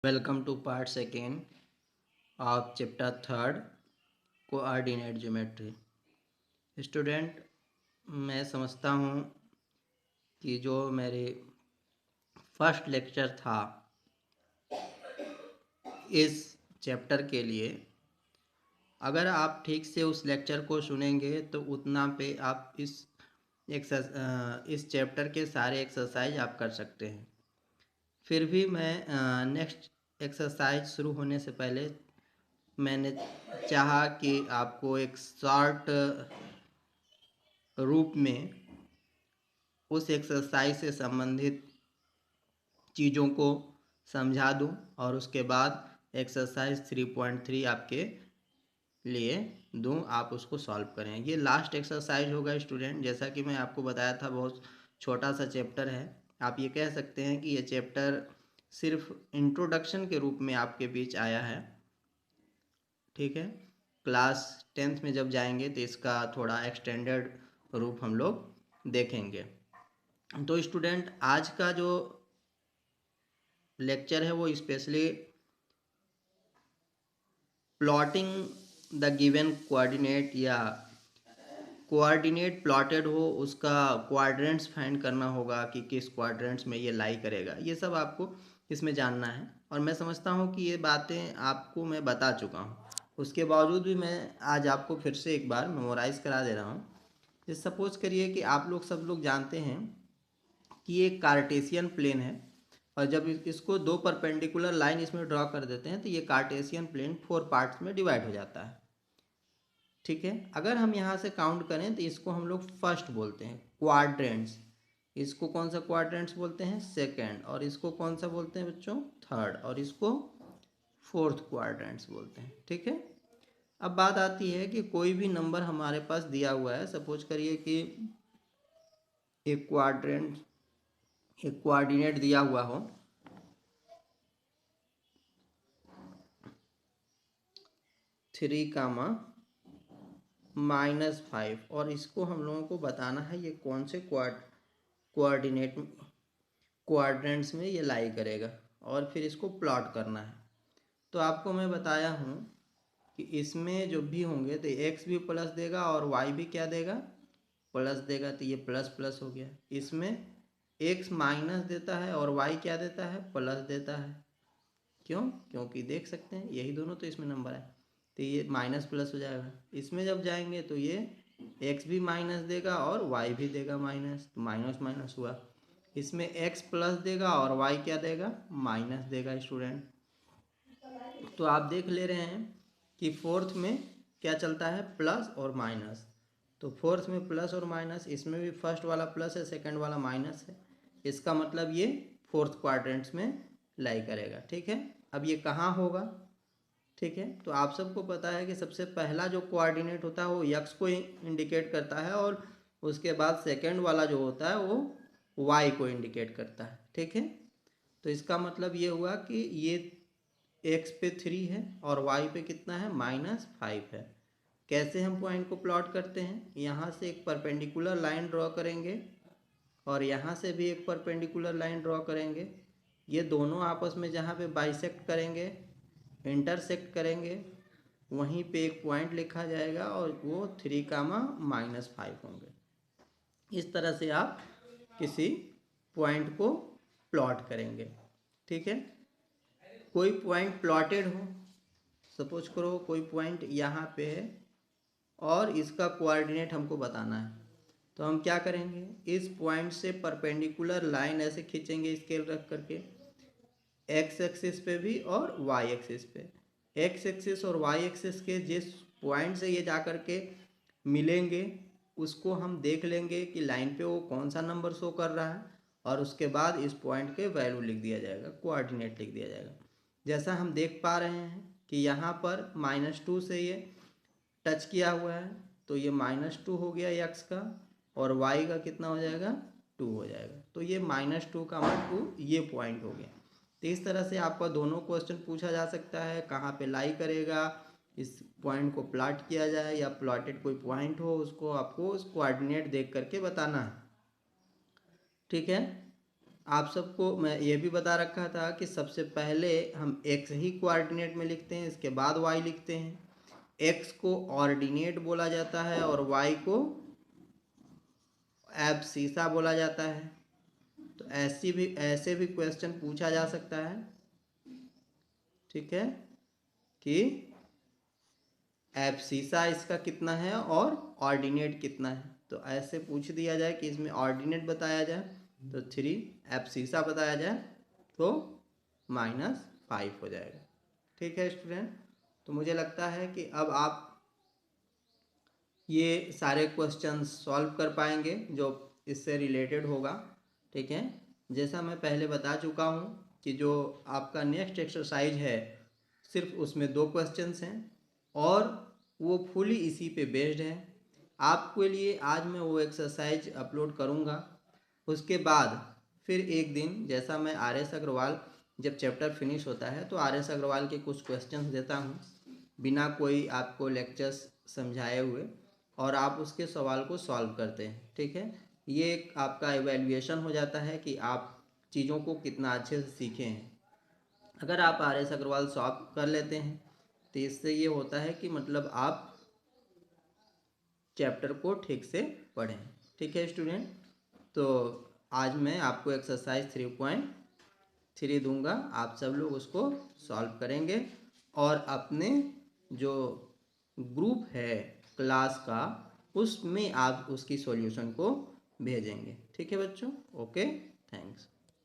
Welcome to part second of chapter third coordinate geometry. Student, मैं समझता हूँ कि जो मेरे फर्स्ट लेक्चर था इस चैप्टर के लिए, अगर आप ठीक से उस लेक्चर को सुनेंगे तो उतना पे आप इस चैप्टर के सारे एक्सरसाइज आप कर सकते हैं। फिर भी मैं नेक्स्ट एक्सरसाइज शुरू होने से पहले मैंने चाहा कि आपको एक शॉर्ट रूप में उस एक्सरसाइज से संबंधित चीज़ों को समझा दूं और उसके बाद एक्सरसाइज 3.3 आपके लिए दूं, आप उसको सॉल्व करें। ये लास्ट एक्सरसाइज होगा स्टूडेंट। जैसा कि मैं आपको बताया था, बहुत छोटा सा चैप्टर है। आप ये कह सकते हैं कि ये चैप्टर सिर्फ इंट्रोडक्शन के रूप में आपके बीच आया है। ठीक है, क्लास 10th में जब जाएंगे तो इसका थोड़ा एक्सटेंडेड रूप हम लोग देखेंगे। तो स्टूडेंट, आज का जो लेक्चर है वो specially plotting the given coordinate या कोऑर्डिनेट प्लॉटेड हो उसका क्वाड्रेंट्स फाइंड करना होगा कि किस क्वाड्रेंट्स में ये लाई करेगा। ये सब आपको इसमें जानना है और मैं समझता हूँ कि ये बातें आपको मैं बता चुका हूँ। उसके बावजूद भी मैं आज आपको फिर से एक बार मेमोराइज़ करा दे रहा हूँ। जैसे सपोज करिए कि आप लोग सब लोग जानते हैं कि ये कार्टेशियन प्लेन है और जब इसको दो परपेंडिकुलर लाइन इसमें ड्रॉ कर देते हैं तो ये कार्टेशियन प्लेन 4 पार्ट्स में डिवाइड हो जाता है। ठीक है, अगर हम यहाँ से काउंट करें तो इसको हम लोग फर्स्ट बोलते हैं क्वाड्रेंट्स। इसको कौन सा क्वाड्रेंट्स बोलते हैं? सेकंड। और इसको कौन सा बोलते हैं बच्चों? थर्ड। और इसको फोर्थ क्वाड्रेंट्स बोलते हैं। ठीक है, अब बात आती है कि कोई भी नंबर हमारे पास दिया हुआ है। सपोज करिए कि एक कोऑर्डिनेट दिया हुआ हो 3, -5 और इसको हम लोगों को बताना है ये कौन से क्वाड्रेंट्स में ये लाई करेगा और फिर इसको प्लॉट करना है। तो आपको मैं बताया हूँ कि इसमें जो भी होंगे तो एक्स भी प्लस देगा और वाई भी क्या देगा? प्लस देगा। तो ये प्लस प्लस हो गया। इसमें एक्स माइनस देता है और वाई क्या देता है? प्लस देता है। क्यों? क्योंकि देख सकते हैं यही दोनों तो इसमें नंबर है, तो ये माइनस प्लस हो जाएगा। इसमें जब जाएंगे तो ये एक्स भी माइनस देगा और वाई भी देगा माइनस, तो माइनस माइनस हुआ। इसमें एक्स प्लस देगा और वाई क्या देगा? माइनस देगा स्टूडेंट। तो आप देख ले रहे हैं कि फोर्थ में क्या चलता है? प्लस और माइनस। तो फोर्थ में प्लस और माइनस, इसमें भी फर्स्ट वाला प्लस है, सेकंड वाला माइनस है। इसका मतलब ये फोर्थ क्वाड्रेंट्स में लाई करेगा। ठीक है, अब ये कहाँ होगा? ठीक है, तो आप सबको पता है कि सबसे पहला जो कोऑर्डिनेट होता है वो यक्स को इंडिकेट करता है और उसके बाद सेकंड वाला जो होता है वो वाई को इंडिकेट करता है। ठीक है, तो इसका मतलब ये हुआ कि ये एक्स पे 3 है और वाई पे कितना है? -5 है। कैसे हम पॉइंट को प्लॉट करते हैं? यहाँ से एक परपेंडिकुलर लाइन ड्रॉ करेंगे और यहाँ से भी एक परपेंडिकुलर लाइन ड्रॉ करेंगे। ये दोनों आपस में जहाँ पे बाइसेक्ट करेंगे, इंटरसेक्ट करेंगे, वहीं पे एक पॉइंट लिखा जाएगा और वो 3, -5 होंगे। इस तरह से आप किसी पॉइंट को प्लॉट करेंगे। ठीक है, कोई पॉइंट प्लॉटेड हो, सपोज करो कोई पॉइंट यहाँ पे है और इसका कोऑर्डिनेट हमको बताना है, तो हम क्या करेंगे? इस पॉइंट से परपेंडिकुलर लाइन ऐसे खींचेंगे स्केल रख करके, एक्स एक्सिस पे भी और वाई एक्सिस पे। एक्स एक्सिस और वाई एक्सिस के जिस पॉइंट से ये जा कर के मिलेंगे उसको हम देख लेंगे कि लाइन पे वो कौन सा नंबर शो कर रहा है और उसके बाद इस पॉइंट के वैल्यू लिख दिया जाएगा, कोऑर्डिनेट लिख दिया जाएगा। जैसा हम देख पा रहे हैं कि यहाँ पर -2 से ये टच किया हुआ है, तो ये -2 हो गया एक्स का और वाई का कितना हो जाएगा? 2 हो जाएगा। तो ये -2 का 2 ये पॉइंट हो गया। तो इस तरह से आपका दोनों क्वेश्चन पूछा जा सकता है, कहाँ पे लाई करेगा, इस पॉइंट को प्लॉट किया जाए या प्लॉटेड कोई पॉइंट हो उसको आपको उस कोऑर्डिनेट देख करके बताना है। ठीक है, आप सबको मैं ये भी बता रखा था कि सबसे पहले हम x ही कोऑर्डिनेट में लिखते हैं, इसके बाद y लिखते हैं। x को ऑर्डिनेट बोला जाता है और y को एब्सिसा बोला जाता है। तो ऐसे भी क्वेश्चन पूछा जा सकता है, ठीक है, कि एब्सिसा इसका कितना है और ऑर्डिनेट कितना है। तो ऐसे पूछ दिया जाए कि इसमें ऑर्डिनेट बताया जाए तो 3, एब्सिसा बताया जाए तो -5 हो जाएगा। ठीक है स्टूडेंट, तो मुझे लगता है कि अब आप ये सारे क्वेश्चंस सॉल्व कर पाएंगे जो इससे रिलेटेड होगा। ठीक है, जैसा मैं पहले बता चुका हूँ कि जो आपका नेक्स्ट एक्सरसाइज है सिर्फ उसमें 2 क्वेश्चंस हैं और वो फुली इसी पे बेस्ड है। आपके लिए आज मैं वो एक्सरसाइज अपलोड करूँगा, उसके बाद फिर एक दिन जैसा मैं RS अग्रवाल जब चैप्टर फिनिश होता है तो RS अग्रवाल के कुछ क्वेश्चंस देता हूँ बिना कोई आपको लेक्चर्स समझाए हुए, और आप उसके सवाल को सॉल्व करते हैं। ठीक है, ये एक आपका इवैल्यूएशन हो जाता है कि आप चीज़ों को कितना अच्छे से सीखे हैं। अगर आप RS अग्रवाल सॉल्व कर लेते हैं तो इससे ये होता है कि मतलब आप चैप्टर को ठीक से पढ़ें। ठीक है स्टूडेंट, तो आज मैं आपको एक्सरसाइज 3.3 दूंगा, आप सब लोग उसको सॉल्व करेंगे और अपने जो ग्रुप है क्लास का उसमें आप उसकी सॉल्यूशन को भेजेंगे। ठीक है बच्चों, ओके, थैंक्स।